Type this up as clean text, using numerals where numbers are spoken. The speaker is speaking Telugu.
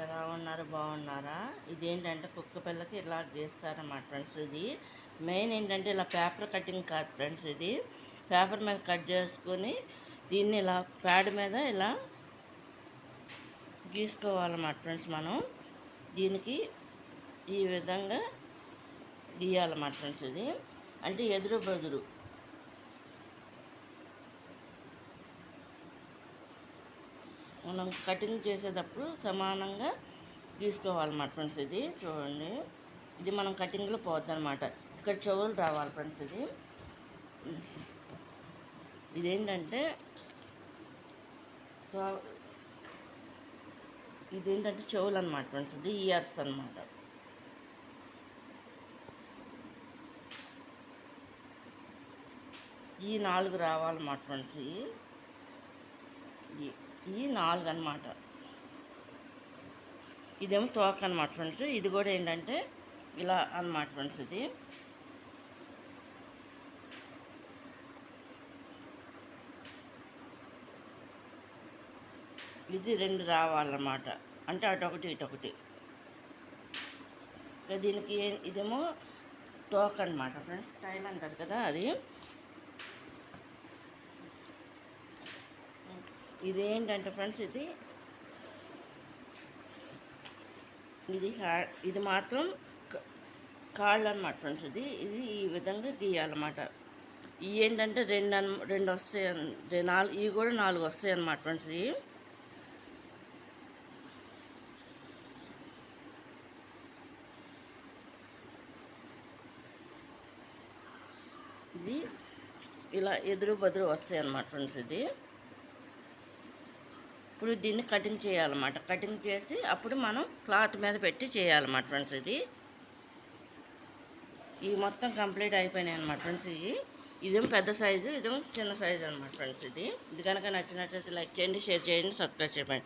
ఎలా ఉన్నారు, బాగున్నారా? ఇదేంటంటే కుక్క పిల్లకి ఇలా గీస్తారన్నమాట ఫ్రెండ్స్. ఇది మెయిన్ ఏంటంటే ఇలా పేపర్ కటింగ్ కాదు ఫ్రెండ్స్. ఇది పేపర్ మీద కట్ చేసుకొని దీన్ని ఇలా ప్యాడ్ మీద ఇలా గీసుకోవాలన్నమాట ఫ్రెండ్స్. మనం దీనికి ఈ విధంగా గీయాలన్నమాట ఫ్రెండ్స్. ఇది అంటే ఎదురు బదురు మనం కటింగ్ చేసేటప్పుడు సమానంగా గీసుకోవాలన్నమాట ఫ్రెండ్స్. ఇది చూడండి, ఇది మనం కటింగ్లో పోద్ది అనమాట. ఇక్కడ చెవులు రావాలి ఫ్రెండ్స్. ఇదేంటంటే చెవులు అనమాట ఫ్రెండ్స్. ఇది ఇయర్స్ అనమాట. ఈ 4 రావాలన్నమాట ఫ్రెండ్స్. ఈ 4 అనమాట. ఇదేమో తోక అనమాట ఫ్రెండ్స్. ఇది కూడా ఏంటంటే ఇలా అనమాట ఫ్రెండ్స్. ఇది 2 రావాలన్నమాట. అంటే అటొకటి ఇటొకటి. దీనికి ఇదేమో తోక అనమాట ఫ్రెండ్స్. టైల్ అంటారు కదా అది. ఇదేంటంటే ఫ్రెండ్స్ ఇది మాత్రం కాళ్ళు అనమాట ఫ్రెండ్స్. ఇది ఈ విధంగా గీయాలన్నమాట. ఇవి ఏంటంటే 2 వస్తాయి, 4. ఇవి కూడా 4 వస్తాయి అన్నమాట ఫ్రెండ్స్. ఇది ఇలా ఎదురు బదురు వస్తాయి అన్నమాట ఫ్రెండ్స్. ఇప్పుడు దీన్ని కటింగ్ చేయాలన్నమాట. కటింగ్ చేసి అప్పుడు మనం క్లాత్ మీద పెట్టి చేయాలన్నమాట ఫ్రెండ్స్. ఈ మొత్తం కంప్లీట్ అయిపోయినాయి అన్నమాట ఫ్రెండ్స్. ఇదేమో పెద్ద సైజు, ఇదేమో చిన్న సైజు అన్నమాట ఫ్రెండ్స్. ఇది కనుక నచ్చినట్లయితే లైక్ చేయండి, షేర్ చేయండి, సబ్స్క్రైబ్ చేయండి.